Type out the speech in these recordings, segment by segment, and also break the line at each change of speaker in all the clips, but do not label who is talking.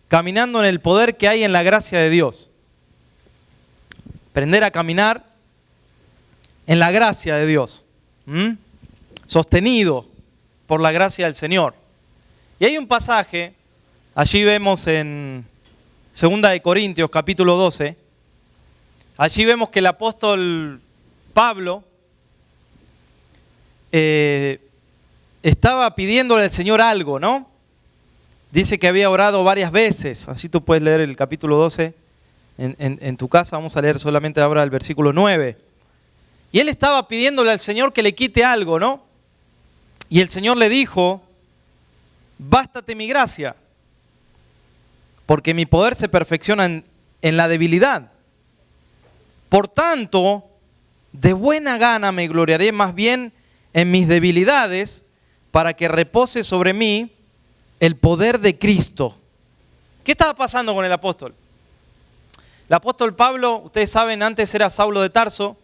caminando en el poder que hay en la gracia de Dios. Aprender a caminar en la gracia de Dios. Sostenido por la gracia del Señor. Y hay un pasaje, allí vemos en 2 de Corintios capítulo 12, allí vemos que el apóstol Pablo estaba pidiéndole al Señor algo, ¿no? Dice que había orado varias veces, así tú puedes leer el capítulo 12 en tu casa, vamos a leer solamente ahora el versículo 9. Y él estaba pidiéndole al Señor que le quite algo, ¿no? Y el Señor le dijo, bástate mi gracia, porque mi poder se perfecciona en la debilidad. Por tanto, de buena gana me gloriaré más bien en mis debilidades, para que repose sobre mí el poder de Cristo. ¿Qué estaba pasando con el apóstol? El apóstol Pablo, ustedes saben, antes era Saulo de Tarso,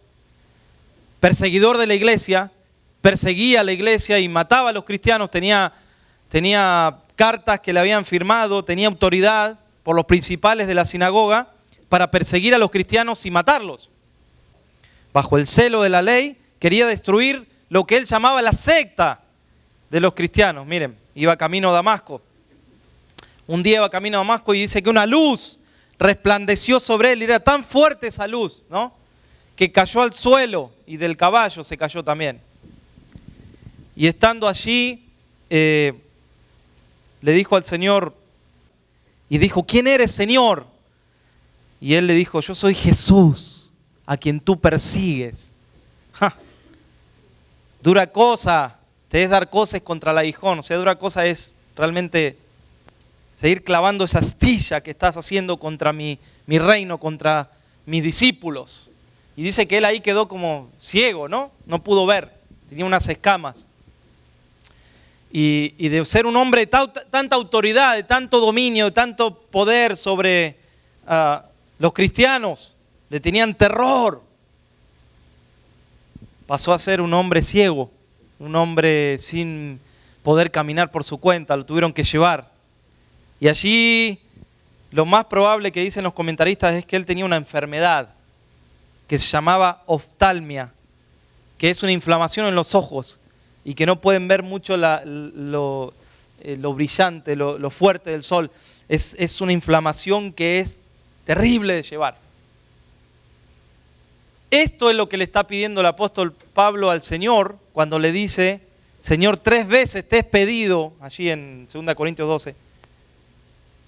perseguidor de la iglesia, perseguía a la iglesia y mataba a los cristianos, tenía cartas que le habían firmado, tenía autoridad por los principales de la sinagoga para perseguir a los cristianos y matarlos. Bajo el celo de la ley, quería destruir lo que él llamaba la secta de los cristianos. Miren, iba camino a Damasco. Un día iba camino a Damasco y dice que una luz resplandeció sobre él y era tan fuerte esa luz, ¿no?, que cayó al suelo y del caballo se cayó también. Y estando allí, le dijo al Señor, y dijo, ¿quién eres, Señor? Y él le dijo, yo soy Jesús, a quien tú persigues. ¡Ja! Dura cosa te es dar cosas contra el aguijón, o sea, dura cosa es realmente seguir clavando esa astilla que estás haciendo contra mi reino, contra mis discípulos. Y dice que él ahí quedó como ciego, ¿no? No pudo ver, tenía unas escamas. Y de ser un hombre de tanta autoridad, de tanto dominio, de tanto poder sobre los cristianos, le tenían terror. Pasó a ser un hombre ciego, un hombre sin poder caminar por su cuenta, lo tuvieron que llevar. Y allí lo más probable que dicen los comentaristas es que él tenía una enfermedad que se llamaba oftalmia, que es una inflamación en los ojos y que no pueden ver mucho lo brillante, lo fuerte del sol. Es una inflamación que es terrible de llevar. Esto es lo que le está pidiendo el apóstol Pablo al Señor cuando le dice, Señor, 3 veces te he pedido, allí en 2 Corintios 12,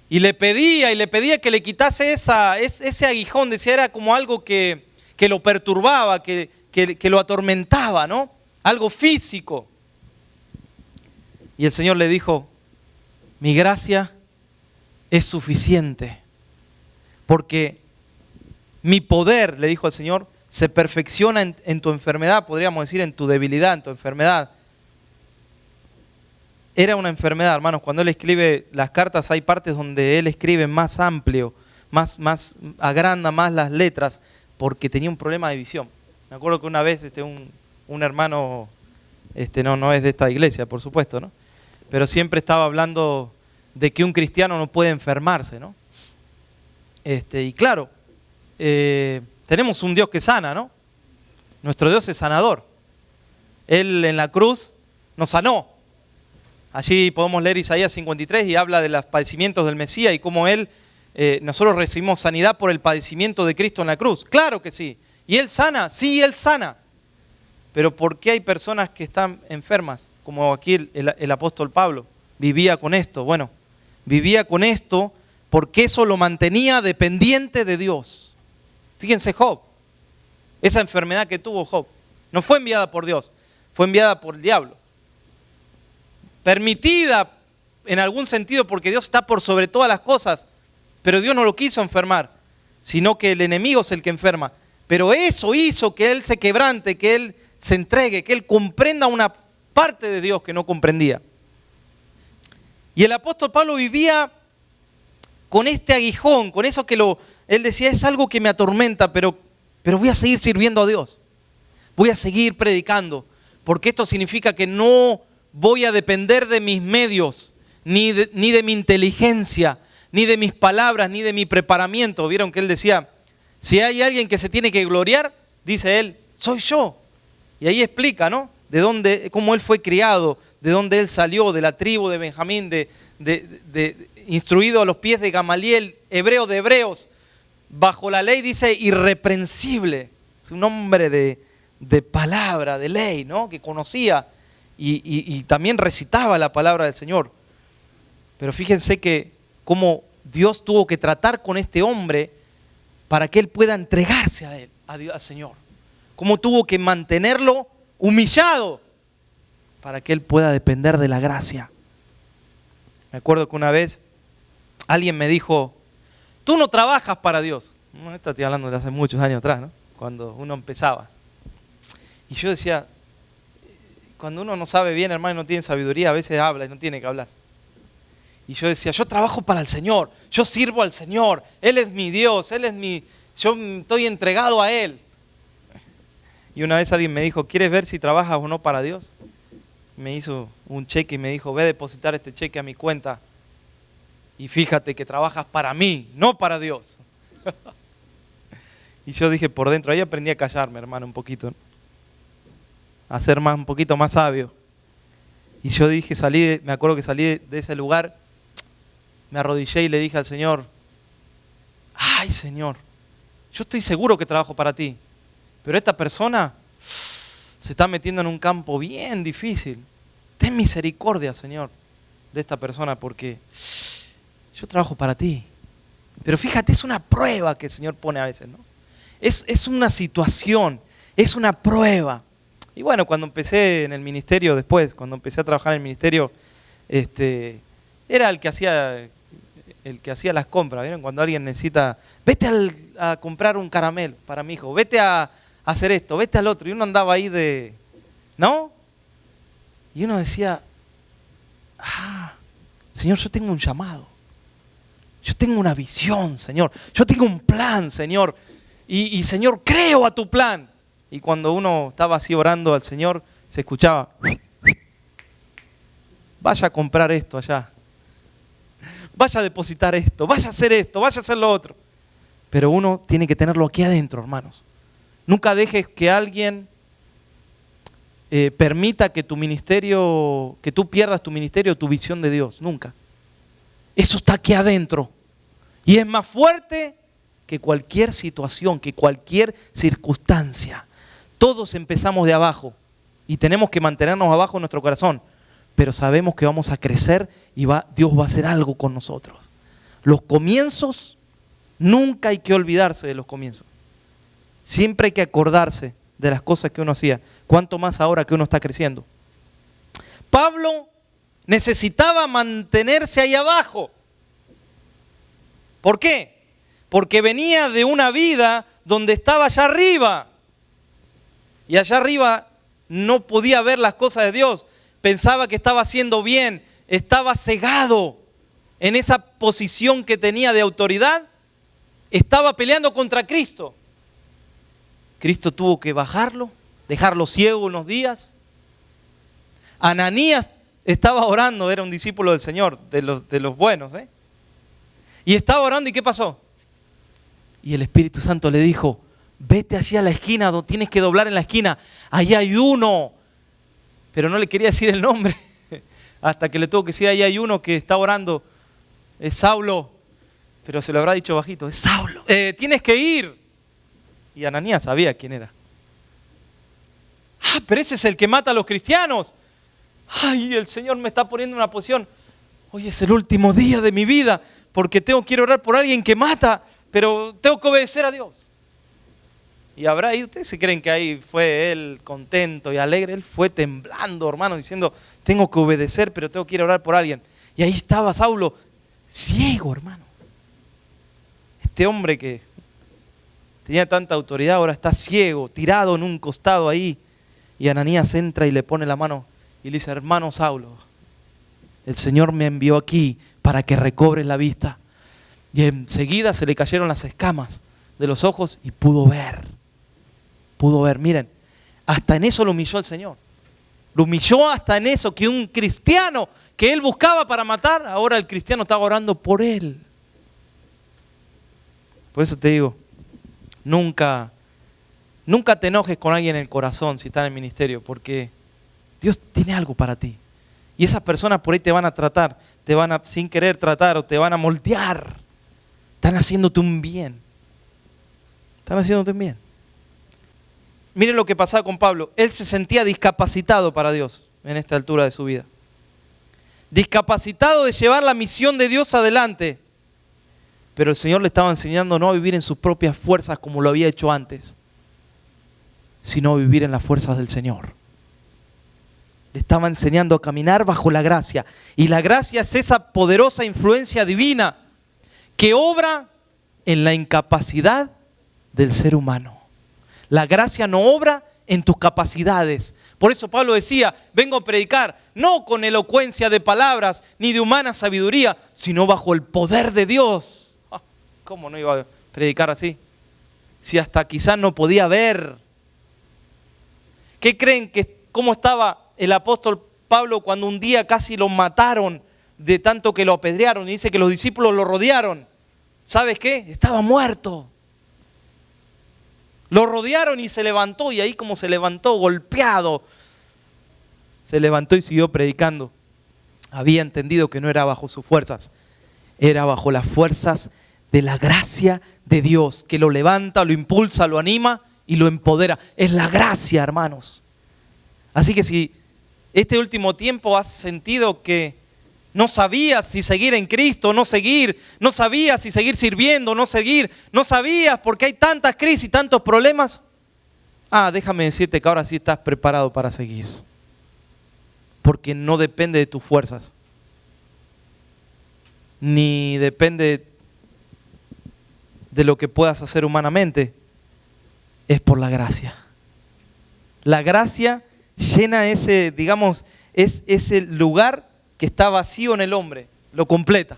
y le pedía que le quitase ese aguijón, decía, era como algo que lo perturbaba, que lo atormentaba, ¿no? Algo físico. Y el Señor le dijo, mi gracia es suficiente, porque mi poder, le dijo el Señor, se perfecciona en tu enfermedad, podríamos decir en tu debilidad, en tu enfermedad. Era una enfermedad, hermanos, cuando él escribe las cartas hay partes donde él escribe más amplio, más agranda más las letras, porque tenía un problema de visión. Me acuerdo que una vez un hermano, no es de esta iglesia, por supuesto, ¿no?, pero siempre estaba hablando de que un cristiano no puede enfermarse, ¿no? Y claro, tenemos un Dios que sana, ¿no? Nuestro Dios es sanador. Él en la cruz nos sanó. Allí podemos leer Isaías 53 y habla de los padecimientos del Mesías y cómo nosotros recibimos sanidad por el padecimiento de Cristo en la cruz. Claro que sí. ¿Y Él sana? Sí, Él sana. Pero ¿por qué hay personas que están enfermas? Como aquí el apóstol Pablo vivía con esto. Bueno, vivía con esto porque eso lo mantenía dependiente de Dios. Fíjense Job, esa enfermedad que tuvo Job, no fue enviada por Dios, fue enviada por el diablo. Permitida en algún sentido porque Dios está por sobre todas las cosas, pero Dios no lo quiso enfermar, sino que el enemigo es el que enferma. Pero eso hizo que él se quebrante, que él se entregue, que él comprenda una parte de Dios que no comprendía. Y el apóstol Pablo vivía con este aguijón, con eso que él decía, es algo que me atormenta, pero voy a seguir sirviendo a Dios. Voy a seguir predicando, porque esto significa que no voy a depender de mis medios, ni de mi inteligencia, ni de mis palabras, ni de mi preparamiento. Vieron que él decía, si hay alguien que se tiene que gloriar, dice él, soy yo. Y ahí explica, ¿no? De dónde, cómo él fue criado, de dónde él salió, de la tribu de Benjamín, instruido a los pies de Gamaliel, hebreo de hebreos, bajo la ley dice irreprensible. Es un hombre de palabra, de ley, ¿no? Que conocía y también recitaba la palabra del Señor. Pero fíjense que cómo Dios tuvo que tratar con este hombre para que él pueda entregarse a él, al Señor. Cómo tuvo que mantenerlo humillado para que él pueda depender de la gracia. Me acuerdo que una vez alguien me dijo, tú no trabajas para Dios. Esto estoy hablando de hace muchos años atrás, ¿no? Cuando uno empezaba. Y yo decía, cuando uno no sabe bien, hermano, y no tiene sabiduría, a veces habla y no tiene que hablar. Y yo decía, yo trabajo para el Señor, yo sirvo al Señor, Él es mi Dios, yo estoy entregado a Él. Y una vez alguien me dijo, ¿quieres ver si trabajas o no para Dios? Me hizo un cheque y me dijo, ve a depositar este cheque a mi cuenta y fíjate que trabajas para mí, no para Dios. Y yo dije por dentro, ahí aprendí a callarme, hermano, un poquito, ¿no? A ser un poquito más sabio. Y yo dije, me acuerdo que salí de ese lugar, me arrodillé y le dije al Señor, ay Señor, yo estoy seguro que trabajo para ti, pero esta persona se está metiendo en un campo bien difícil. Ten misericordia, Señor, de esta persona porque yo trabajo para ti. Pero fíjate, es una prueba que el Señor pone a veces, ¿no? Es una situación, es una prueba. Y bueno, cuando empecé en el ministerio después, cuando empecé a trabajar en el ministerio, era el que hacía las compras, ¿vieron? Cuando alguien necesita, vete a comprar un caramelo para mi hijo, vete a hacer esto, vete al otro. Y uno andaba ahí ¿no? Y uno decía, Señor, yo tengo un llamado. Yo tengo una visión, Señor. Yo tengo un plan, Señor. Y Señor, creo a tu plan. Y cuando uno estaba así orando al Señor, se escuchaba, vaya a comprar esto allá. Vaya a depositar esto, vaya a hacer esto, vaya a hacer lo otro. Pero uno tiene que tenerlo aquí adentro, hermanos. Nunca dejes que alguien permita que tu ministerio, que tú pierdas tu ministerio, tu visión de Dios. Nunca. Eso está aquí adentro. Y es más fuerte que cualquier situación, que cualquier circunstancia. Todos empezamos de abajo y tenemos que mantenernos abajo en nuestro corazón. Pero sabemos que vamos a crecer y Dios va a hacer algo con nosotros. Los comienzos, nunca hay que olvidarse de los comienzos. Siempre hay que acordarse de las cosas que uno hacía. Cuánto más ahora que uno está creciendo. Pablo necesitaba mantenerse ahí abajo. ¿Por qué? Porque venía de una vida donde estaba allá arriba. Y allá arriba no podía ver las cosas de Dios. Pensaba que estaba haciendo bien. Estaba cegado en esa posición que tenía de autoridad. Estaba peleando contra Cristo. Cristo tuvo que bajarlo, dejarlo ciego unos días. Ananías estaba orando, era un discípulo del Señor, de los buenos, ¿eh? Y estaba orando, ¿y qué pasó? Y el Espíritu Santo le dijo, vete allí a la esquina, donde tienes que doblar en la esquina, allí hay uno. Pero no le quería decir el nombre, hasta que le tuvo que decir, ahí hay uno que está orando, es Saulo. Pero se lo habrá dicho bajito, es Saulo, tienes que ir. Y Ananías sabía quién era. Pero ese es el que mata a los cristianos. Ay, el Señor me está poniendo en una posición. Hoy es el último día de mi vida, porque quiero orar por alguien que mata, pero tengo que obedecer a Dios. Y habrá ahí, ustedes se creen que ahí fue él contento y alegre. Él fue temblando, hermano, diciendo, tengo que obedecer, pero tengo que ir a orar por alguien. Y ahí estaba Saulo, ciego, hermano. Este hombre que tenía tanta autoridad, ahora está ciego, tirado en un costado ahí. Y Ananías entra y le pone la mano y le dice, hermano Saulo, el Señor me envió aquí para que recobres la vista. Y enseguida se le cayeron las escamas de los ojos y pudo ver. Pudo ver, miren, hasta en eso lo humilló el Señor. Lo humilló hasta en eso, que un cristiano que él buscaba para matar, ahora el cristiano estaba orando por él. Por eso te digo, nunca te enojes con alguien en el corazón si está en el ministerio, porque Dios tiene algo para ti. Y esas personas por ahí te van a tratar, te van a sin querer tratar o te van a moldear. Están haciéndote un bien. Están haciéndote un bien. Miren lo que pasaba con Pablo. Él se sentía discapacitado para Dios en esta altura de su vida. Discapacitado de llevar la misión de Dios adelante. Pero el Señor le estaba enseñando no a vivir en sus propias fuerzas como lo había hecho antes, sino a vivir en las fuerzas del Señor. Le estaba enseñando a caminar bajo la gracia. Y la gracia es esa poderosa influencia divina que obra en la incapacidad del ser humano. La gracia no obra en tus capacidades. Por eso Pablo decía, vengo a predicar no con elocuencia de palabras ni de humana sabiduría, sino bajo el poder de Dios. ¿Cómo no iba a predicar así? Si hasta quizás no podía ver. ¿Qué creen que cómo estaba el apóstol Pablo cuando un día casi lo mataron de tanto que lo apedrearon? Y dice que los discípulos lo rodearon. ¿Sabes qué? Estaba muerto. Lo rodearon y se levantó, y ahí como se levantó, golpeado, se levantó y siguió predicando. Había entendido que no era bajo sus fuerzas, era bajo las fuerzas de la gracia de Dios, que lo levanta, lo impulsa, lo anima y lo empodera. Es la gracia, hermanos. Así que si este último tiempo has sentido que no sabías si seguir en Cristo o no seguir, no sabías si seguir sirviendo o no seguir, no sabías porque hay tantas crisis, tantos problemas, déjame decirte que ahora sí estás preparado para seguir. Porque no depende de tus fuerzas, ni depende de lo que puedas hacer humanamente, es por la gracia. La gracia llena ese, digamos, es ese lugar que está vacío en el hombre, lo completa,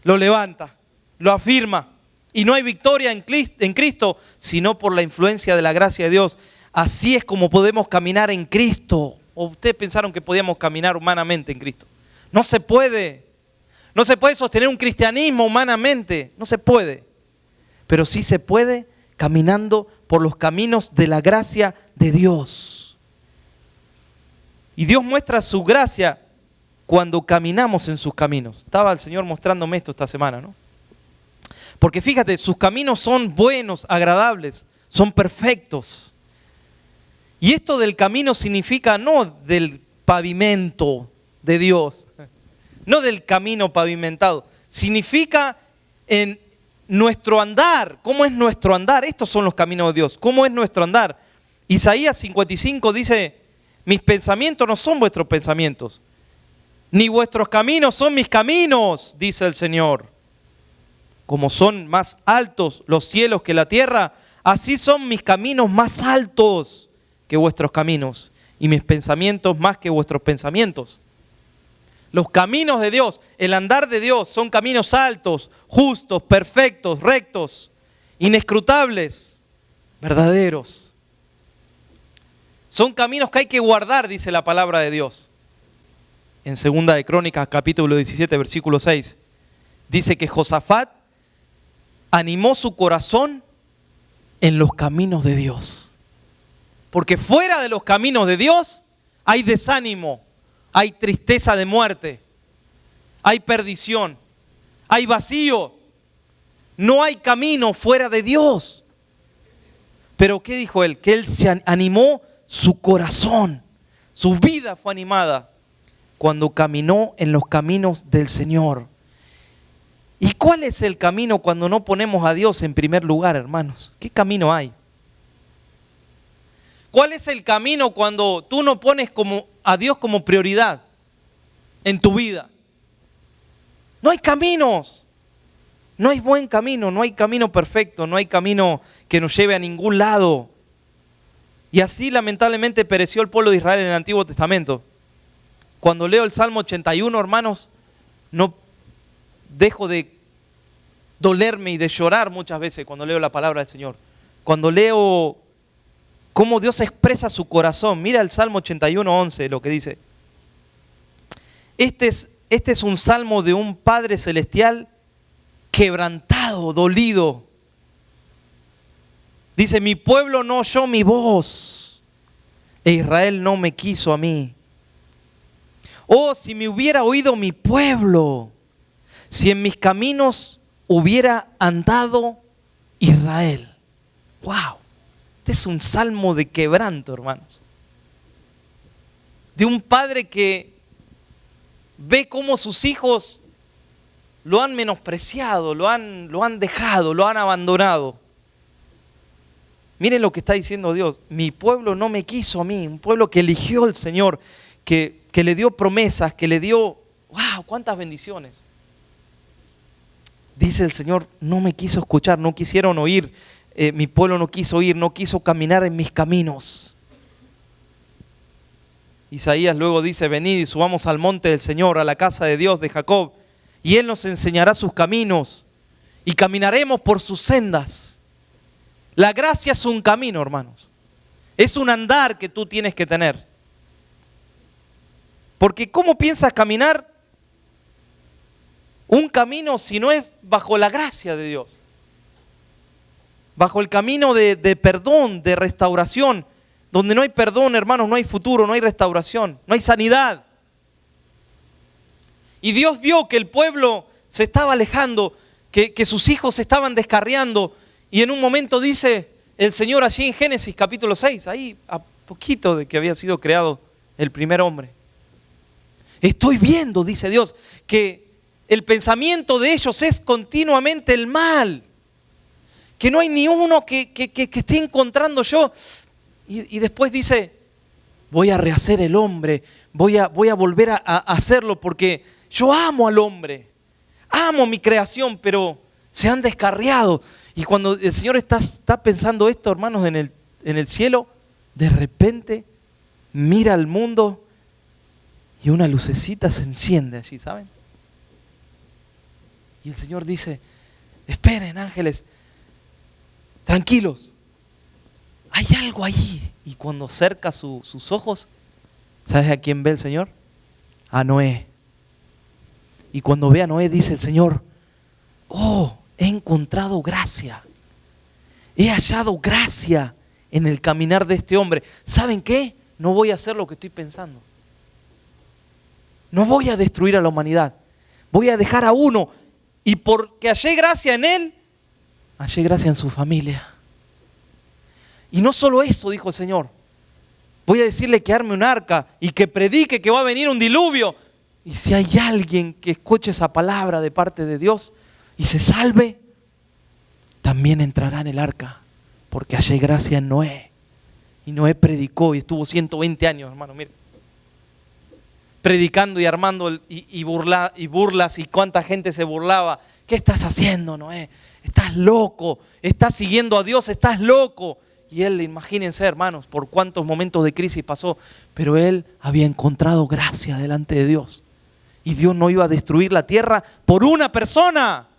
lo levanta, lo afirma. Y no hay victoria en Cristo, sino por la influencia de la gracia de Dios. Así es como podemos caminar en Cristo. ¿O ustedes pensaron que podíamos caminar humanamente en Cristo? No se puede. No se puede sostener un cristianismo humanamente. No se puede. Pero sí se puede caminando por los caminos de la gracia de Dios. Y Dios muestra su gracia cuando caminamos en sus caminos. Estaba el Señor mostrándome esto esta semana, ¿no? Porque fíjate, sus caminos son buenos, agradables, son perfectos. Y esto del camino significa no del pavimento de Dios, no del camino pavimentado, significa en nuestro andar. ¿Cómo es nuestro andar? Estos son los caminos de Dios. ¿Cómo es nuestro andar? Isaías 55 dice, mis pensamientos no son vuestros pensamientos, ni vuestros caminos son mis caminos, dice el Señor. Como son más altos los cielos que la tierra, así son mis caminos más altos que vuestros caminos, y mis pensamientos más que vuestros pensamientos. Los caminos de Dios, el andar de Dios, son caminos altos, justos, perfectos, rectos, inescrutables, verdaderos. Son caminos que hay que guardar, dice la palabra de Dios. En 2 de Crónicas, capítulo 17, versículo 6, dice que Josafat animó su corazón en los caminos de Dios. Porque fuera de los caminos de Dios hay desánimo, hay tristeza de muerte, hay perdición, hay vacío. No hay camino fuera de Dios. Pero ¿qué dijo él? Que él se animó su corazón, su vida fue animada cuando caminó en los caminos del Señor. ¿Y cuál es el camino cuando no ponemos a Dios en primer lugar, hermanos? ¿Qué camino hay? ¿Cuál es el camino cuando tú no pones a Dios como prioridad en tu vida? No hay caminos. No hay buen camino, no hay camino perfecto, no hay camino que nos lleve a ningún lado. Y así lamentablemente pereció el pueblo de Israel en el Antiguo Testamento. Cuando leo el Salmo 81, hermanos, no dejo de dolerme y de llorar muchas veces cuando leo la palabra del Señor. Cuando leo cómo Dios expresa su corazón. Mira el Salmo 81:11, lo que dice. Este es un salmo de un Padre Celestial quebrantado angustiado, dolido. Dice, mi pueblo no oyó mi voz, e Israel no me quiso a mí. Oh, si me hubiera oído mi pueblo, si en mis caminos hubiera andado Israel. ¡Wow! Este es un salmo de quebranto, hermanos. De un padre que ve cómo sus hijos lo han menospreciado, lo han dejado, lo han abandonado. Miren lo que está diciendo Dios. Mi pueblo no me quiso a mí, un pueblo que eligió al Señor, que le dio promesas, que le dio, ¡wow! ¡Cuántas bendiciones! Dice el Señor, no me quiso escuchar, no quisieron oír, mi pueblo no quiso oír, no quiso caminar en mis caminos. Isaías luego dice, venid y subamos al monte del Señor, a la casa de Dios de Jacob, y Él nos enseñará sus caminos, y caminaremos por sus sendas. La gracia es un camino, hermanos. Es un andar que tú tienes que tener. Porque ¿cómo piensas caminar un camino si no es bajo la gracia de Dios? Bajo el camino de perdón, de restauración. Donde no hay perdón, hermanos, no hay futuro, no hay restauración, no hay sanidad. Y Dios vio que el pueblo se estaba alejando, que sus hijos se estaban descarriando. Y en un momento dice el Señor allí en Génesis capítulo 6, ahí a poquito de que había sido creado el primer hombre. Estoy viendo, dice Dios, que el pensamiento de ellos es continuamente el mal. Que no hay ni uno que esté encontrando yo. Y después dice, voy a rehacer el hombre, voy a volver a hacerlo porque yo amo al hombre, amo mi creación, pero se han descarriado. Y cuando el Señor está pensando esto, hermanos, en el cielo, de repente mira al mundo y una lucecita se enciende allí, ¿saben? Y el Señor dice, esperen, ángeles, tranquilos. Hay algo allí. Y cuando cerca sus ojos, ¿sabes a quién ve el Señor? A Noé. Y cuando ve a Noé dice el Señor, oh, he encontrado gracia. He hallado gracia en el caminar de este hombre. ¿Saben qué? No voy a hacer lo que estoy pensando. No voy a destruir a la humanidad. Voy a dejar a uno. Y porque hallé gracia en él, hallé gracia en su familia. Y no solo eso, dijo el Señor. Voy a decirle que arme un arca y que predique que va a venir un diluvio. Y si hay alguien que escuche esa palabra de parte de Dios y se salve, también entrará en el arca, porque hallé gracia en Noé. Y Noé predicó y estuvo 120 años, hermano, mire. Predicando y armando y burlas y cuánta gente se burlaba. ¿Qué estás haciendo, Noé? Estás loco, estás siguiendo a Dios, estás loco. Y él, imagínense, hermanos, por cuántos momentos de crisis pasó, pero él había encontrado gracia delante de Dios. Y Dios no iba a destruir la tierra por una persona.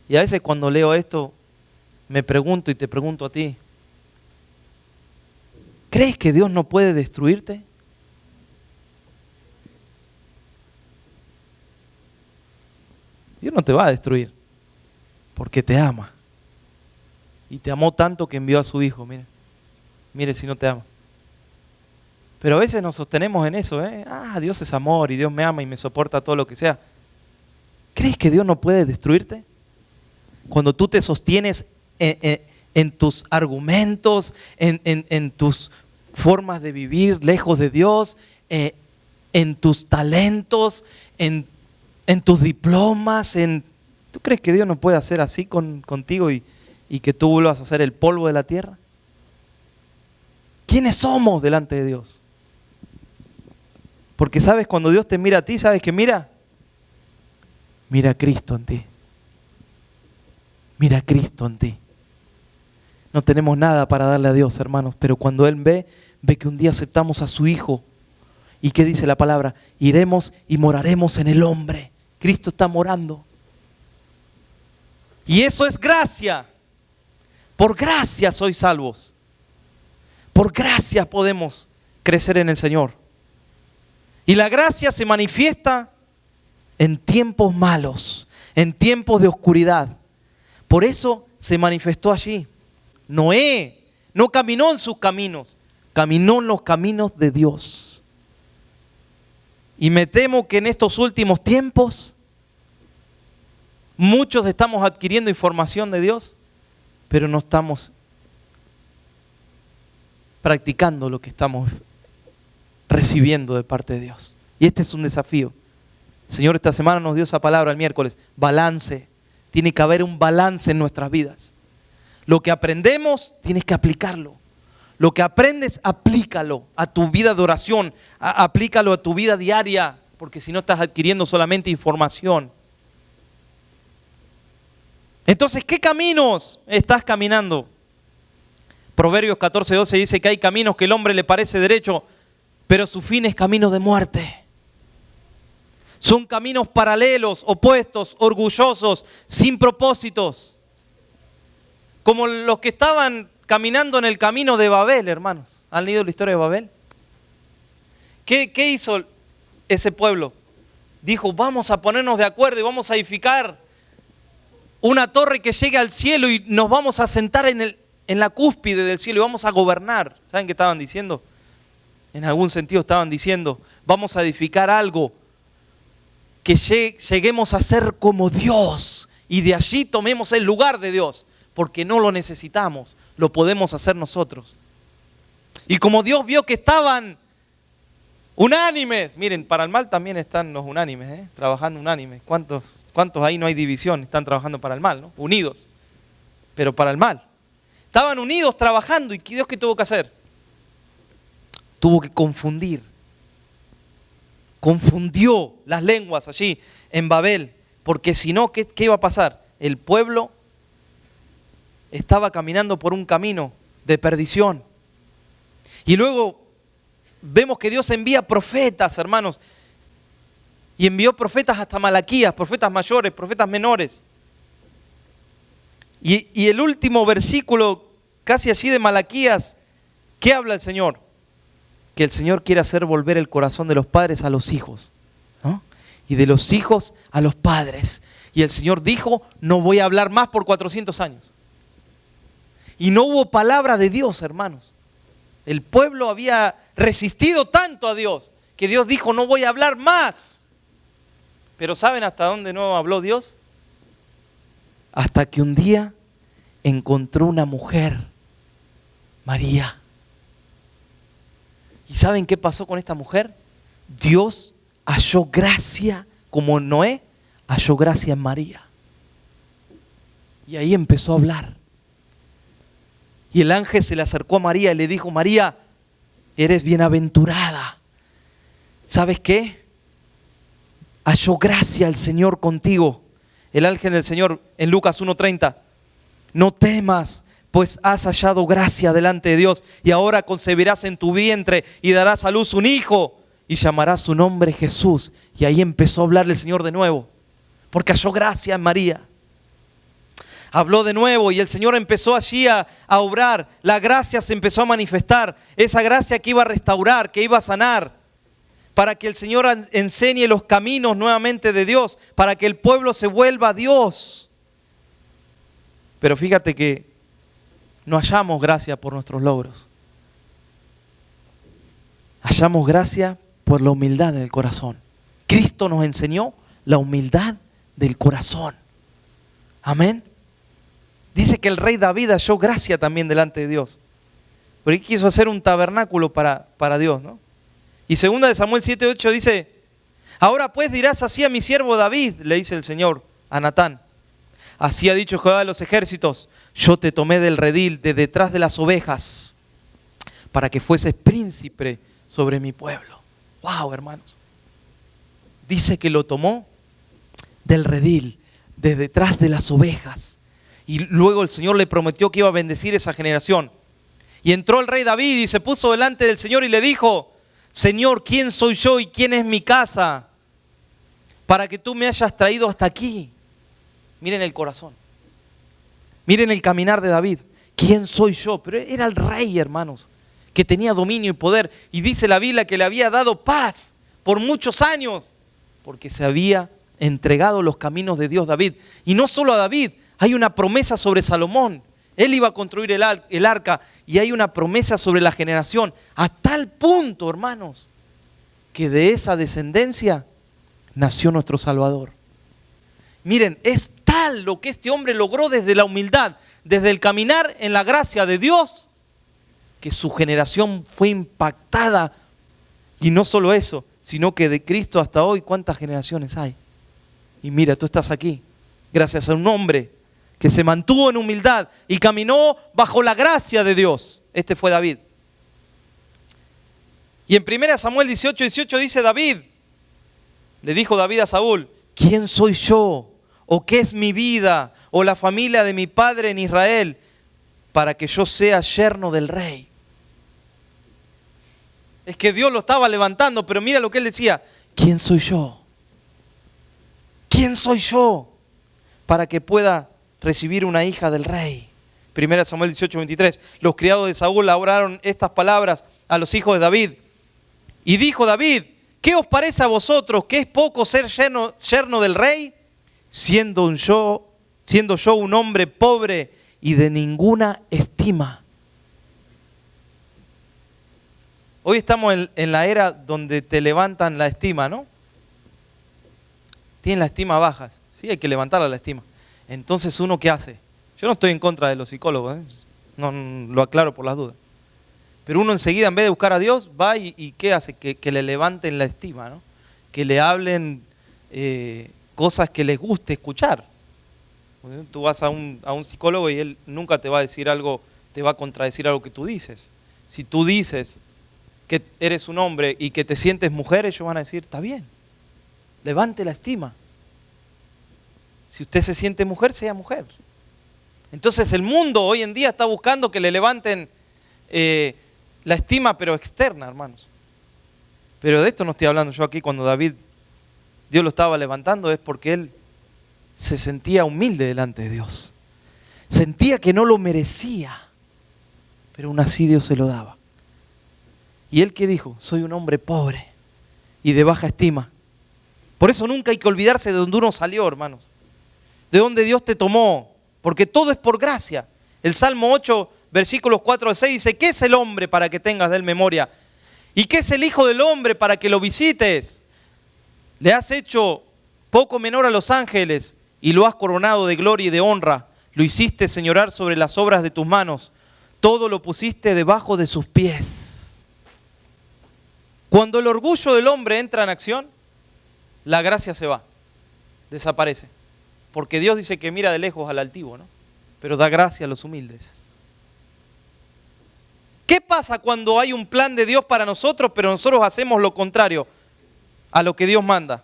Y a veces cuando leo esto, me pregunto y te pregunto a ti, ¿crees que Dios no puede destruirte? Dios no te va a destruir, porque te ama. Y te amó tanto que envió a su Hijo, mire si no te ama. Pero a veces nos sostenemos en eso, Dios es amor y Dios me ama y me soporta todo lo que sea. ¿Crees que Dios no puede destruirte? Cuando tú te sostienes en tus argumentos, en tus formas de vivir lejos de Dios, en tus talentos, en tus diplomas, ¿tú crees que Dios no puede hacer así contigo y que tú vuelvas a ser el polvo de la tierra? ¿Quiénes somos delante de Dios? Porque sabes, cuando Dios te mira a ti, ¿sabes qué mira? Mira a Cristo en ti. Mira a Cristo en ti. No tenemos nada para darle a Dios, hermanos, pero cuando Él ve que un día aceptamos a su Hijo. ¿Y qué dice la palabra? Iremos y moraremos en el hombre. Cristo está morando. Y eso es gracia. Por gracia sois salvos. Por gracia podemos crecer en el Señor. Y la gracia se manifiesta en tiempos malos, en tiempos de oscuridad. Por eso se manifestó allí. Noé no caminó en sus caminos, caminó en los caminos de Dios. Y me temo que en estos últimos tiempos muchos estamos adquiriendo información de Dios, pero no estamos practicando lo que estamos recibiendo de parte de Dios. Y este es un desafío. El Señor esta semana nos dio esa palabra el miércoles, balance. Tiene que haber un balance en nuestras vidas. Lo que aprendemos, tienes que aplicarlo. Lo que aprendes, aplícalo a tu vida de oración, aplícalo a tu vida diaria, porque si no estás adquiriendo solamente información. Entonces, ¿qué caminos estás caminando? Proverbios 14:12 dice que hay caminos que el hombre le parece derecho, pero su fin es camino de muerte. Son caminos paralelos, opuestos, orgullosos, sin propósitos. Como los que estaban caminando en el camino de Babel, hermanos. ¿Han leído la historia de Babel? ¿Qué hizo ese pueblo? Dijo, vamos a ponernos de acuerdo y vamos a edificar una torre que llegue al cielo y nos vamos a sentar en la cúspide del cielo y vamos a gobernar. ¿Saben qué estaban diciendo? En algún sentido estaban diciendo, vamos a edificar algo que lleguemos a ser como Dios y de allí tomemos el lugar de Dios, porque no lo necesitamos, lo podemos hacer nosotros. Y como Dios vio que estaban unánimes, miren, para el mal también están los unánimes, trabajando unánimes. ¿Cuántos ahí no hay división? Están trabajando para el mal, ¿no? Unidos, pero para el mal. Estaban unidos trabajando, y Dios, ¿qué tuvo que hacer? Tuvo que confundir. Confundió las lenguas allí en Babel, porque si no, ¿qué iba a pasar? El pueblo estaba caminando por un camino de perdición. Y luego vemos que Dios envía profetas, hermanos, y envió profetas hasta Malaquías, profetas mayores, profetas menores. Y el último versículo, casi allí de Malaquías, ¿qué habla el Señor? Que el Señor quiere hacer volver el corazón de los padres a los hijos, ¿no? Y de los hijos a los padres. Y el Señor dijo, no voy a hablar más por 400 años. Y no hubo palabra de Dios, hermanos. El pueblo había resistido tanto a Dios, que Dios dijo, no voy a hablar más. Pero ¿saben hasta dónde no habló Dios? Hasta que un día encontró una mujer, María. ¿Y saben qué pasó con esta mujer? Dios halló gracia, como Noé halló gracia en María. Y ahí empezó a hablar. Y el ángel se le acercó a María y le dijo, María, eres bienaventurada. ¿Sabes qué? Halló gracia el Señor contigo. El ángel del Señor en Lucas 1:30. No temas, pues has hallado gracia delante de Dios, y ahora concebirás en tu vientre y darás a luz un hijo y llamarás su nombre Jesús. Y ahí empezó a hablarle el Señor de nuevo, porque halló gracia en María. Habló de nuevo y el Señor empezó allí a obrar. La gracia se empezó a manifestar, esa gracia que iba a restaurar, que iba a sanar, para que el Señor enseñe los caminos nuevamente de Dios, para que el pueblo se vuelva a Dios. Pero fíjate que no hallamos gracia por nuestros logros. Hallamos gracia por la humildad del corazón. Cristo nos enseñó la humildad del corazón. Amén. Dice que el rey David halló gracia también delante de Dios. Pero él quiso hacer un tabernáculo para Dios, ¿no? Y 2 Samuel 7:8 dice, ahora pues dirás así a mi siervo David, le dice el Señor a Natán. Así ha dicho Jehová de los ejércitos, yo te tomé del redil, de detrás de las ovejas, para que fueses príncipe sobre mi pueblo. Wow, hermanos. Dice que lo tomó del redil, de detrás de las ovejas. Y luego el Señor le prometió que iba a bendecir esa generación. Y entró el rey David y se puso delante del Señor y le dijo, Señor, ¿quién soy yo y quién es mi casa para que tú me hayas traído hasta aquí? Miren el corazón. Miren el caminar de David. ¿Quién soy yo? Pero era el rey, hermanos, que tenía dominio y poder. Y dice la Biblia que le había dado paz por muchos años, porque se había entregado los caminos de Dios David. Y no solo a David, Hay una promesa sobre Salomón. Él iba a construir el arca y hay una promesa sobre la generación. A tal punto, hermanos, que de esa descendencia nació nuestro Salvador. Miren, es tal lo que este hombre logró desde la humildad, desde el caminar en la gracia de Dios, que su generación fue impactada. Y no solo eso, sino que de Cristo hasta hoy, ¿cuántas generaciones hay? Y mira, tú estás aquí, gracias a un hombre que se mantuvo en humildad y caminó bajo la gracia de Dios. Este fue David. Y en 1 Samuel 18:18 dice David, le dijo David a Saúl, ¿quién soy yo? ¿O qué es mi vida? ¿O la familia de mi padre en Israel? Para que yo sea yerno del rey. Es que Dios lo estaba levantando, pero mira lo que él decía, ¿quién soy yo? ¿Quién soy yo? Para que pueda recibir una hija del rey. 1 Samuel 18:23. Los criados de Saúl hablaron estas palabras a los hijos de David. Y dijo David, ¿qué os parece a vosotros que es poco ser yerno del rey? Siendo yo un hombre pobre y de ninguna estima. Hoy estamos en la era donde te levantan la estima, ¿no? Tienen la estima baja. Sí, hay que levantarla la estima. Entonces, ¿uno qué hace? Yo no estoy en contra de los psicólogos, ¿eh? No, lo aclaro por las dudas. Pero uno enseguida, en vez de buscar a Dios, va y ¿qué hace? Que le levanten la estima, ¿no? Que le hablen cosas que les guste escuchar. Tú vas a un psicólogo y él nunca te va a decir algo, te va a contradecir algo que tú dices. Si tú dices que eres un hombre y que te sientes mujer, ellos van a decir, está bien, levante la estima. Si usted se siente mujer, sea mujer. Entonces el mundo hoy en día está buscando que le levanten la estima, pero externa, hermanos. Pero de esto no estoy hablando yo aquí. Cuando David, Dios lo estaba levantando, es porque él se sentía humilde delante de Dios. Sentía que no lo merecía, pero aún así Dios se lo daba. ¿Y él qué dijo? Soy un hombre pobre y de baja estima. Por eso nunca hay que olvidarse de donde uno salió, hermanos. De donde Dios te tomó, porque todo es por gracia. El Salmo 8, versículos 4 al 6 dice, ¿qué es el hombre para que tengas de él memoria? ¿Y qué es el hijo del hombre para que lo visites? Le has hecho poco menor a los ángeles y lo has coronado de gloria y de honra. Lo hiciste señorar sobre las obras de tus manos. Todo lo pusiste debajo de sus pies. Cuando el orgullo del hombre entra en acción, la gracia se va, desaparece. Porque Dios dice que mira de lejos al altivo, ¿no? Pero da gracia a los humildes. ¿Qué pasa cuando hay un plan de Dios para nosotros, pero nosotros hacemos lo contrario a lo que Dios manda?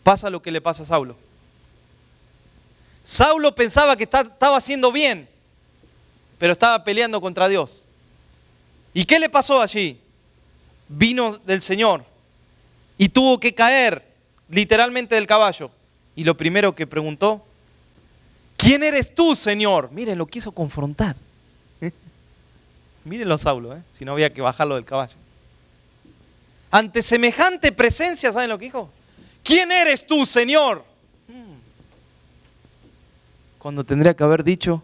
Pasa lo que le pasa a Saulo. Saulo pensaba que estaba haciendo bien, pero estaba peleando contra Dios. ¿Y qué le pasó allí? Vino del Señor y tuvo que caer literalmente del caballo. Y lo primero que preguntó, ¿quién eres tú, Señor? Miren, lo quiso confrontar. Mírenlo a Saulo, si no había que bajarlo del caballo. Ante semejante presencia, ¿saben lo que dijo? ¿Quién eres tú, Señor? Cuando tendría que haber dicho,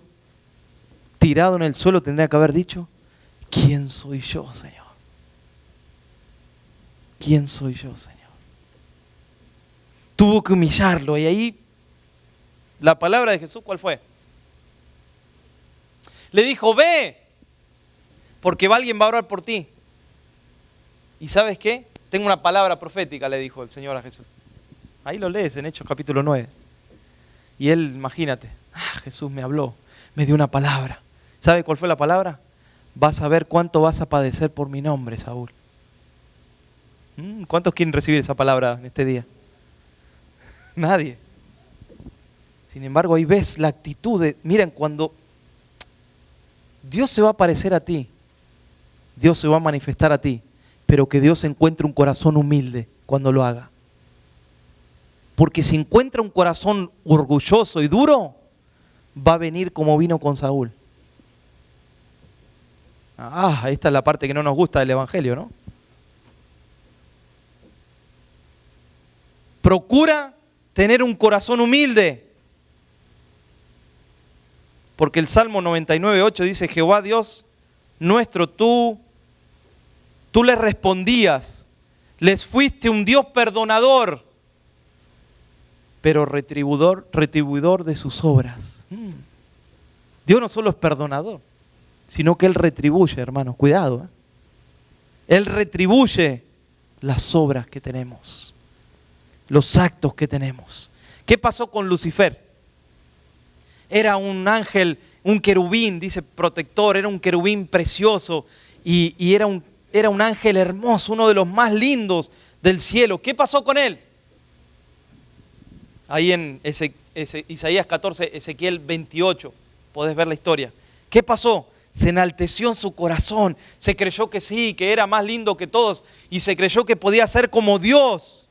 tirado en el suelo, tendría que haber dicho, ¿quién soy yo, Señor? ¿Quién soy yo, Señor? Tuvo que humillarlo y ahí la palabra de Jesús, ¿cuál fue? Le dijo, ve, porque alguien va a orar por ti. ¿Y sabes qué? Tengo una palabra profética, le dijo el Señor a Jesús. Ahí lo lees en Hechos capítulo 9. Y él, imagínate, Jesús me habló, me dio una palabra. ¿Sabe cuál fue la palabra? Vas a ver cuánto vas a padecer por mi nombre, Saúl. ¿Cuántos quieren recibir esa palabra en este día? Nadie. Sin embargo, ahí ves la actitud de, miren, cuando Dios se va a aparecer a ti, Dios se va a manifestar a ti, pero que Dios encuentre un corazón humilde cuando lo haga. Porque si encuentra un corazón orgulloso y duro, va a venir como vino con Saúl. Esta es la parte que no nos gusta del Evangelio, ¿no? Procura tener un corazón humilde. Porque el Salmo 99:8 dice, Jehová Dios nuestro, tú les respondías, les fuiste un Dios perdonador, pero retribuidor de sus obras. Dios no solo es perdonador, sino que Él retribuye, hermanos, cuidado. Él retribuye las obras que tenemos, los actos que tenemos. ¿Qué pasó con Lucifer? Era un ángel, un querubín, dice protector, era un querubín precioso y era un ángel hermoso, uno de los más lindos del cielo. ¿Qué pasó con él? Ahí en Isaías 14, Ezequiel 28, podés ver la historia. ¿Qué pasó? Se enalteció en su corazón, se creyó que sí, que era más lindo que todos y se creyó que podía ser como Dios.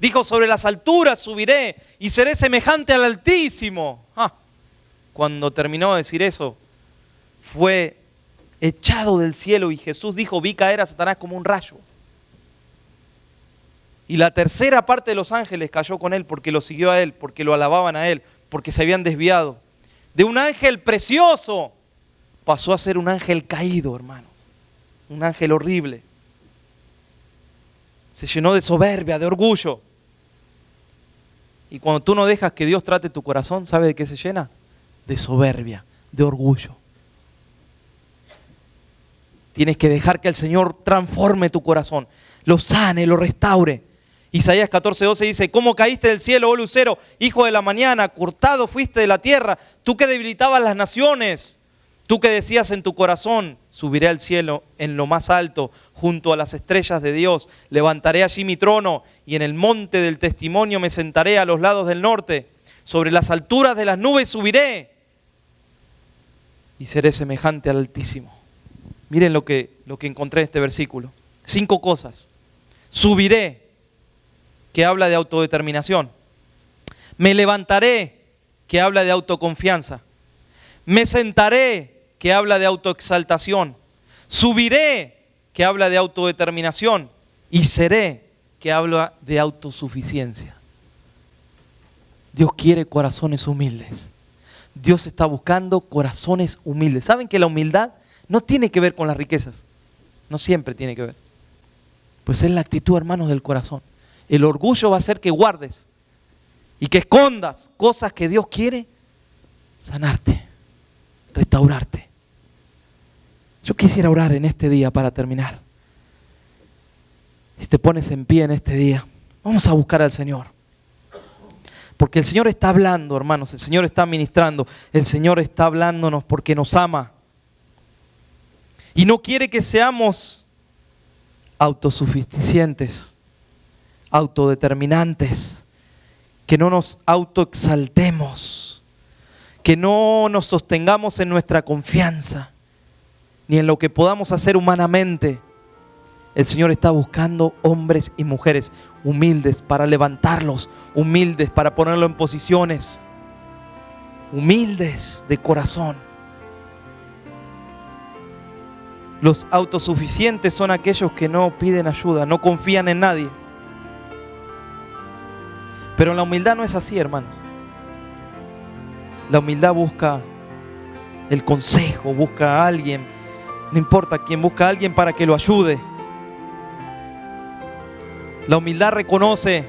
Dijo, sobre las alturas subiré y seré semejante al Altísimo. Cuando terminó de decir eso, fue echado del cielo y Jesús dijo, vi caer a Satanás como un rayo. Y la tercera parte de los ángeles cayó con él porque lo siguió a él, porque lo alababan a él, porque se habían desviado. De un ángel precioso pasó a ser un ángel caído, hermanos. Un ángel horrible. Se llenó de soberbia, de orgullo. Y cuando tú no dejas que Dios trate tu corazón, ¿sabes de qué se llena? De soberbia, de orgullo. Tienes que dejar que el Señor transforme tu corazón, lo sane, lo restaure. Isaías 14:12 dice, ¿cómo caíste del cielo, oh lucero, hijo de la mañana? Cortado fuiste de la tierra, tú que debilitabas las naciones. Tú que decías en tu corazón, subiré al cielo en lo más alto, junto a las estrellas de Dios. Levantaré allí mi trono y en el monte del testimonio me sentaré a los lados del norte. Sobre las alturas de las nubes subiré y seré semejante al Altísimo. Miren lo que encontré en este versículo. 5 cosas. Subiré, que habla de autodeterminación. Me levantaré, que habla de autoconfianza. Me sentaré, que habla de autoexaltación. Subiré, que habla de autodeterminación. Y seré, que habla de autosuficiencia. Dios quiere corazones humildes. Dios está buscando corazones humildes. ¿Saben que la humildad no tiene que ver con las riquezas? No siempre tiene que ver. Pues es la actitud, hermanos, del corazón. El orgullo va a hacer que guardes y que escondas cosas que Dios quiere sanarte, restaurarte. Yo quisiera orar en este día para terminar. Si te pones en pie en este día, vamos a buscar al Señor. Porque el Señor está hablando, hermanos, el Señor está ministrando, el Señor está hablándonos porque nos ama. Y no quiere que seamos autosuficientes, autodeterminantes, que no nos autoexaltemos, que no nos sostengamos en nuestra confianza, ni en lo que podamos hacer humanamente. El Señor está buscando hombres y mujeres humildes para levantarlos, humildes para ponerlos en posiciones, humildes de corazón. Los autosuficientes son aquellos que no piden ayuda, no confían en nadie. Pero la humildad no es así, hermanos. La humildad busca el consejo, busca a alguien, no importa quién, busca a alguien para que lo ayude. La humildad reconoce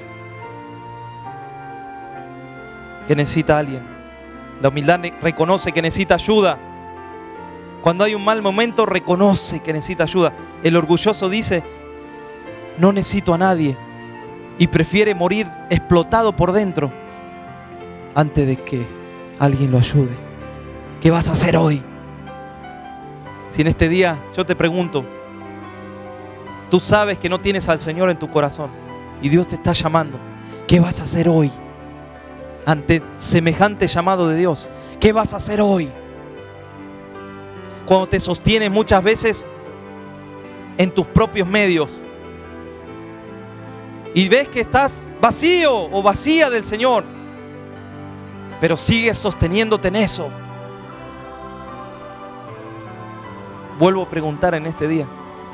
que necesita a alguien. La humildad reconoce que necesita ayuda. Cuando hay un mal momento, reconoce que necesita ayuda. El orgulloso dice, no necesito a nadie. Y prefiere morir explotado por dentro antes de que alguien lo ayude. ¿Qué vas a hacer hoy? Si en este día yo te pregunto, tú sabes que no tienes al Señor en tu corazón y Dios te está llamando, ¿qué vas a hacer hoy? Ante semejante llamado de Dios, ¿qué vas a hacer hoy? Cuando te sostienes muchas veces en tus propios medios y ves que estás vacío o vacía del Señor, pero sigues sosteniéndote en eso. Vuelvo a preguntar en este día,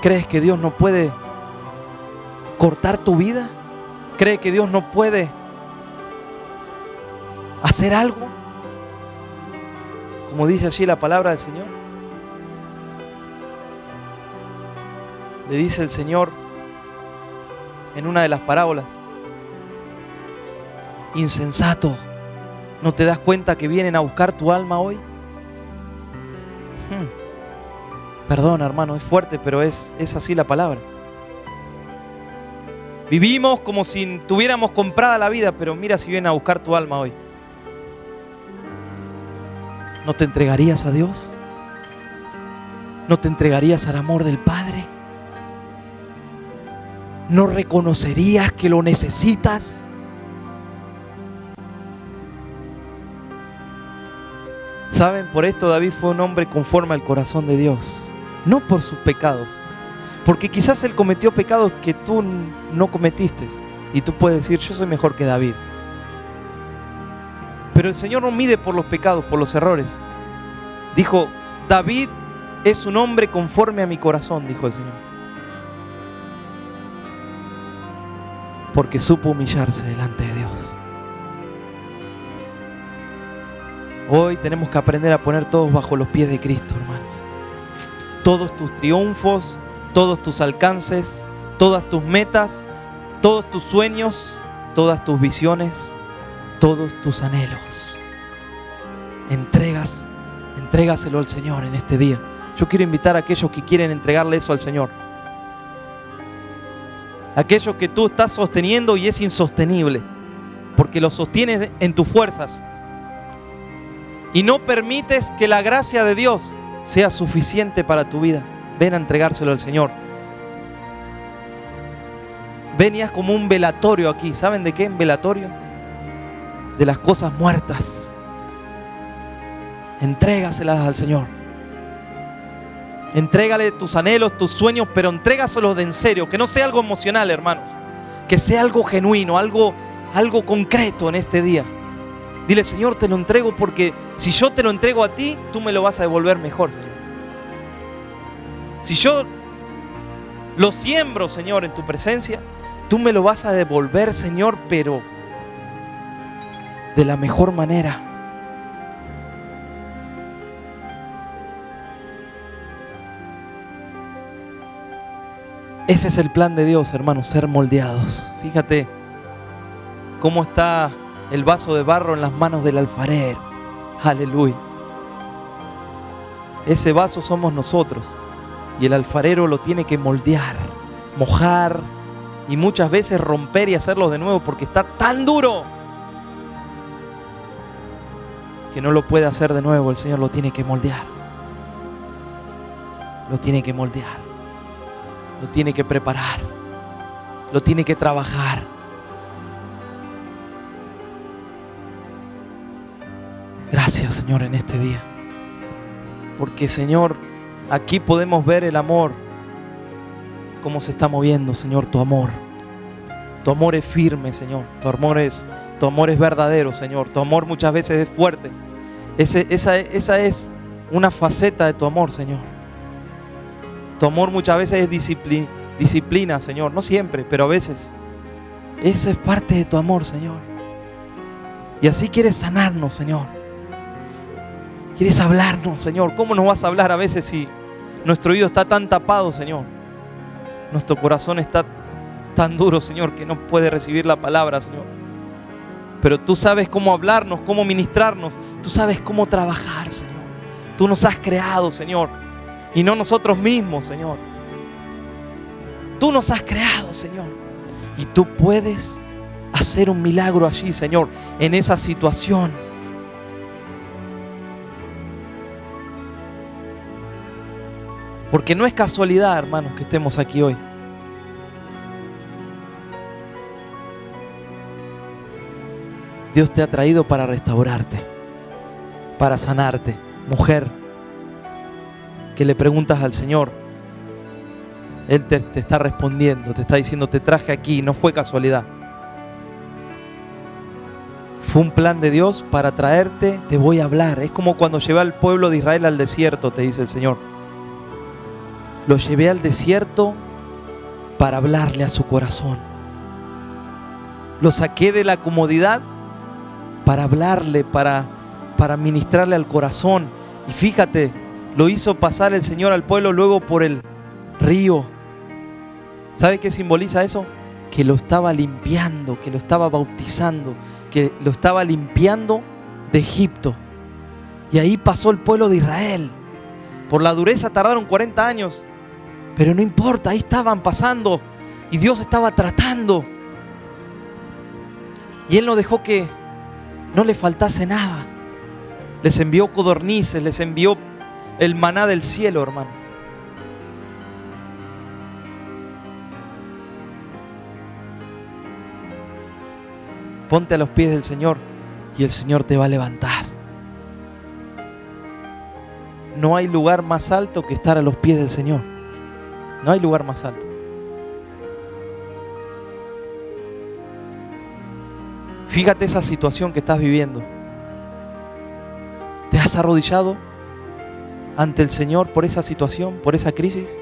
¿crees que Dios no puede cortar tu vida? ¿Crees que Dios no puede hacer algo? como dice allí la palabra del Señor. Le dice el Señor en una de las parábolas: insensato, ¿no te das cuenta que vienen a buscar tu alma hoy? Perdón, hermano, es fuerte, pero es así la palabra. Vivimos como si tuviéramos comprada la vida, pero mira si vienen a buscar tu alma hoy. ¿No te entregarías a Dios? ¿No te entregarías al amor del Padre? ¿No reconocerías que lo necesitas? ¿Saben? Por esto David fue un hombre conforme al corazón de Dios, no por sus pecados, porque quizás él cometió pecados que tú no cometiste y tú puedes decir: yo soy mejor que David. Pero el Señor no mide por los pecados, por los errores. Dijo: David es un hombre conforme a mi corazón, dijo el Señor, porque supo humillarse delante de Dios. Hoy tenemos que aprender a poner todos bajo los pies de Cristo, hermanos. Todos tus triunfos, todos tus alcances, todas tus metas, todos tus sueños, todas tus visiones, todos tus anhelos. Entrégaselo al Señor en este día. Yo quiero invitar a aquellos que quieren entregarle eso al Señor. Aquello que tú estás sosteniendo y es insostenible, porque lo sostienes en tus fuerzas y no permites que la gracia de Dios sea suficiente para tu vida. Ven a entregárselo al Señor. Ven y haz como un velatorio aquí. ¿Saben de qué? Un velatorio de las cosas muertas. Entrégaselas al Señor. Entrégale tus anhelos, tus sueños, pero entrégaselos de en serio. Que no sea algo emocional, hermanos. Que sea algo genuino, algo concreto en este día. Dile: Señor, te lo entrego, porque si yo te lo entrego a ti, tú me lo vas a devolver mejor, Señor. Si yo lo siembro, Señor, en tu presencia, tú me lo vas a devolver, Señor, pero de la mejor manera. Ese es el plan de Dios, hermanos, ser moldeados. Fíjate cómo está el vaso de barro en las manos del alfarero. Aleluya. Ese vaso somos nosotros y el alfarero lo tiene que moldear, mojar y muchas veces romper y hacerlo de nuevo, porque está tan duro que no lo puede hacer de nuevo. El Señor lo tiene que moldear. Lo tiene que moldear. Lo tiene que preparar. Lo tiene que trabajar. Gracias, Señor, en este día. Porque, Señor, aquí podemos ver el amor, cómo se está moviendo, Señor, tu amor. Tu amor es firme, Señor. Tu amor es verdadero, Señor. Tu amor muchas veces es fuerte. Esa es una faceta de tu amor, Señor. Tu amor muchas veces es disciplina, Señor. No siempre, pero a veces. Esa es parte de tu amor, Señor. Y así quieres sanarnos, Señor. Quieres hablarnos, Señor. ¿Cómo nos vas a hablar a veces si nuestro oído está tan tapado, Señor? Nuestro corazón está tan duro, Señor, que no puede recibir la palabra, Señor. Pero tú sabes cómo hablarnos, cómo ministrarnos. Tú sabes cómo trabajar, Señor. Tú nos has creado, Señor, y no nosotros mismos, Señor. Tú nos has creado, Señor, y tú puedes hacer un milagro allí, Señor, en esa situación. Porque no es casualidad, hermanos, que estemos aquí hoy. Dios te ha traído para restaurarte, para sanarte. Mujer, que le preguntas al Señor, Él te está respondiendo, te está diciendo: te traje aquí, no fue casualidad. Fue un plan de Dios para traerte, te voy a hablar. Es como cuando llevé al pueblo de Israel al desierto, te dice el Señor. Lo llevé al desierto para hablarle a su corazón. Lo saqué de la comodidad para hablarle, para ministrarle al corazón. Y fíjate, lo hizo pasar el Señor al pueblo luego por el río. ¿Sabe qué simboliza eso? Que lo estaba limpiando, que lo estaba bautizando, que lo estaba limpiando de Egipto. Y ahí pasó el pueblo de Israel. Por la dureza tardaron 40 años, pero no importa, ahí estaban pasando y Dios estaba tratando. Y Él no dejó que no le faltase nada. Les envió codornices, les envió el maná del cielo, hermano. Ponte a los pies del Señor y el Señor te va a levantar. No hay lugar más alto que estar a los pies del Señor. No hay lugar más alto. Fíjate esa situación que estás viviendo. ¿Te has arrodillado ante el Señor por esa situación, por esa crisis?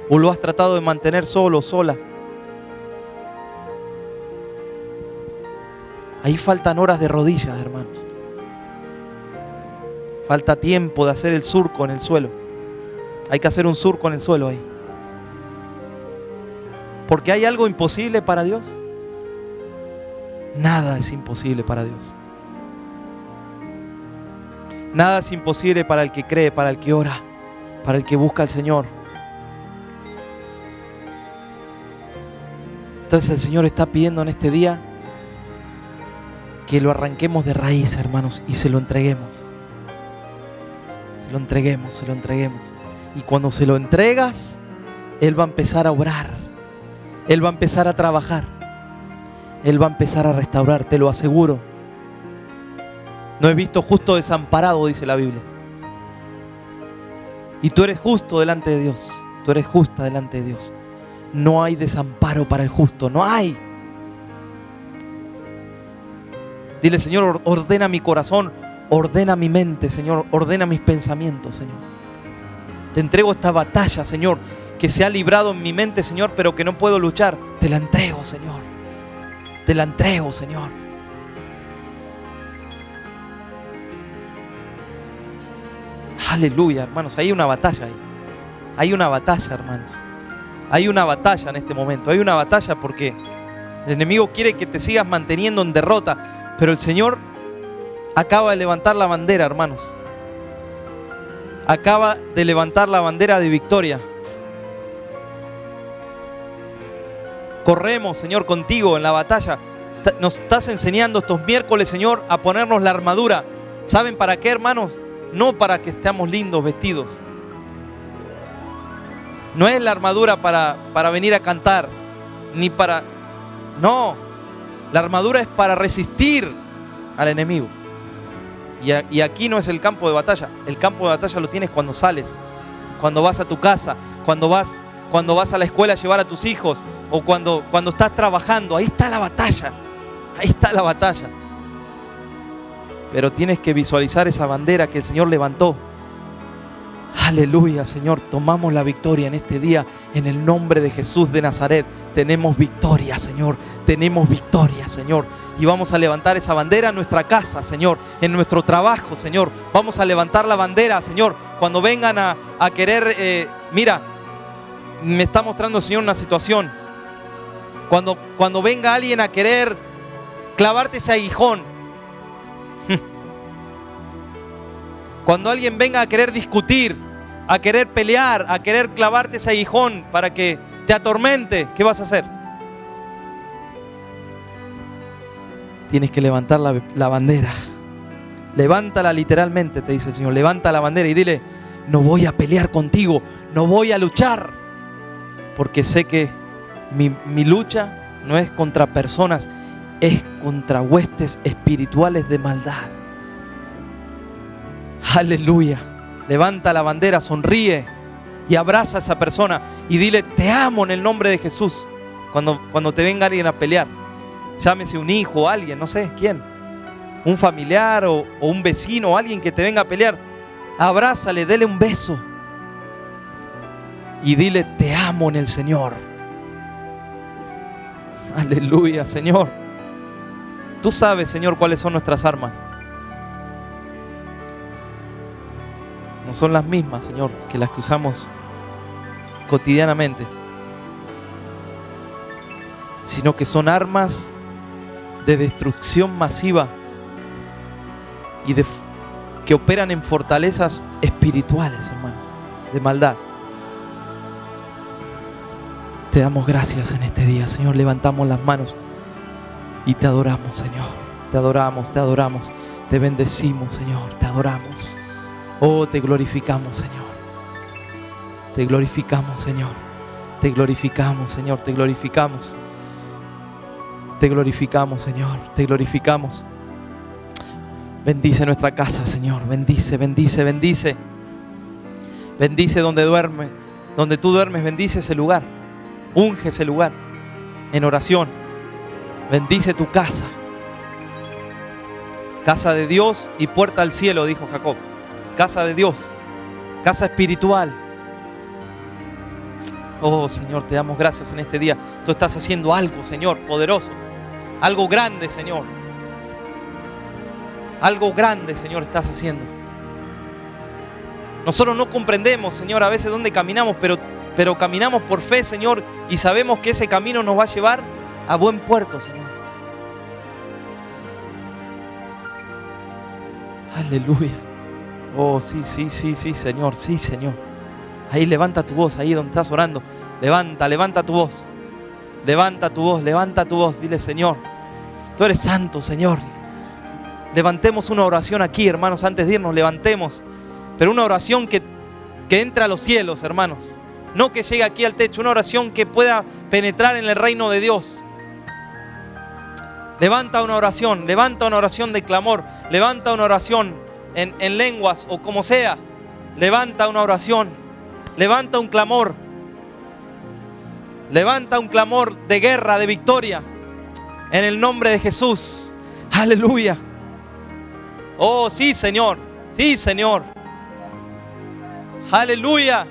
¿O lo has tratado de mantener solo, sola? Ahí faltan horas de rodillas, hermanos. Falta tiempo de hacer el surco en el suelo. Hay que hacer un surco en el suelo ahí. Porque hay algo imposible para Dios. Nada es imposible para Dios. Nada es imposible para el que cree, para el que ora, para el que busca al Señor. Entonces el Señor está pidiendo en este día que lo arranquemos de raíz, hermanos, y se lo entreguemos. Se lo entreguemos, se lo entreguemos. Y cuando se lo entregas, Él va a empezar a obrar. Él va a empezar a trabajar. Él va a empezar a restaurar, te lo aseguro. No he visto justo desamparado, dice la Biblia. Y tú eres justo delante de Dios. Tú eres justa delante de Dios. No hay desamparo para el justo, no hay. Dile, Señor, ordena mi corazón, ordena mi mente, Señor, ordena mis pensamientos, Señor. Te entrego esta batalla, Señor, que se ha librado en mi mente, Señor, pero que no puedo luchar. Te la entrego, Señor. Te la entrego, Señor. Aleluya, hermanos, hay una batalla ahí. Hay una batalla, hermanos. Hay una batalla en este momento. Hay una batalla porque el enemigo quiere que te sigas manteniendo en derrota. Pero el Señor acaba de levantar la bandera, hermanos. Acaba de levantar la bandera de victoria. Corremos, Señor, contigo en la batalla. Nos estás enseñando estos miércoles, Señor, a ponernos la armadura. ¿Saben para qué, hermanos? No para que estemos lindos vestidos. No es la armadura para venir a cantar, ni para... No. La armadura es para resistir al enemigo. Y aquí no es el campo de batalla. El campo de batalla lo tienes cuando sales, cuando vas a tu casa, cuando vas a la escuela a llevar a tus hijos, o cuando estás trabajando. Ahí está la batalla. Ahí está la batalla. Pero tienes que visualizar esa bandera que el Señor levantó. Aleluya, Señor, tomamos la victoria en este día en el nombre de Jesús de Nazaret. Tenemos victoria, Señor, tenemos victoria, Señor. Y vamos a levantar esa bandera en nuestra casa, Señor, en nuestro trabajo, Señor. Vamos a levantar la bandera, Señor, cuando vengan a querer, mira, me está mostrando el Señor una situación. Cuando venga alguien a querer clavarte ese aguijón, cuando alguien venga a querer discutir, a querer pelear, a querer clavarte ese aguijón para que te atormente, ¿qué vas a hacer? Tienes que levantar la bandera. Levántala literalmente, te dice el Señor. Levanta la bandera y dile, no voy a pelear contigo, no voy a luchar, porque sé que mi lucha no es contra personas, es contra huestes espirituales de maldad. Aleluya. Levanta la bandera, sonríe y abraza a esa persona y dile, te amo en el nombre de Jesús. Cuando te venga alguien a pelear, llámese un hijo, alguien, no sé quién, un familiar o un vecino, o alguien que te venga a pelear, abrázale, dele un beso y dile, te amo en el Señor. Aleluya, Señor. Tú sabes, Señor, cuáles son nuestras armas. no son las mismas, Señor, que las que usamos cotidianamente, sino que son armas de destrucción masiva y que operan en fortalezas espirituales, hermanos, de maldad. Te damos gracias en este día, Señor. Levantamos las manos y te adoramos, Señor. Te adoramos, te adoramos. Te bendecimos, Señor. Te adoramos. Oh, te glorificamos, Señor. Te glorificamos, Señor. Te glorificamos, Señor. Te glorificamos. Te glorificamos, Señor. Te glorificamos. Bendice nuestra casa, Señor. Bendice, bendice, bendice. Bendice donde duerme, donde tú duermes. Bendice ese lugar. Unge ese lugar en oración. Bendice tu casa. Casa de Dios y puerta al cielo, dijo Jacob. Casa de Dios. Casa espiritual. Oh, Señor, te damos gracias en este día. Tú estás haciendo algo, Señor, poderoso. Algo grande, Señor. Algo grande, Señor, estás haciendo. Nosotros no comprendemos, Señor, a veces dónde caminamos, pero caminamos por fe, Señor, y sabemos que ese camino nos va a llevar a buen puerto, Señor. Aleluya. Oh, sí, sí, sí, sí, Señor, sí, Señor. Ahí levanta tu voz, ahí donde estás orando. Levanta tu voz. Levanta tu voz, levanta tu voz. Dile, Señor, tú eres santo, Señor. Levantemos una oración aquí, hermanos, antes de irnos, levantemos. Pero una oración que entre a los cielos, hermanos. No que llegue aquí al techo, una oración que pueda penetrar en el reino de Dios. Levanta una oración de clamor, levanta una oración en lenguas o como sea. Levanta una oración, levanta un clamor. Levanta un clamor de guerra, de victoria. En el nombre de Jesús. Aleluya. Oh, sí, Señor. Sí, Señor. Aleluya.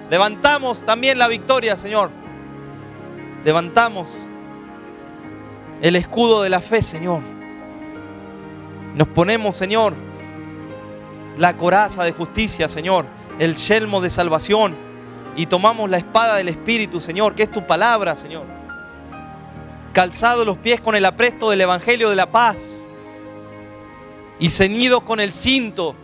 Levantamos también la victoria, Señor. Levantamos el escudo de la fe, Señor. Nos ponemos, Señor, la coraza de justicia, Señor, el yelmo de salvación, y tomamos la espada del Espíritu, Señor, que es tu palabra, Señor. Calzados los pies con el apresto del Evangelio de la paz y ceñidos con el cinto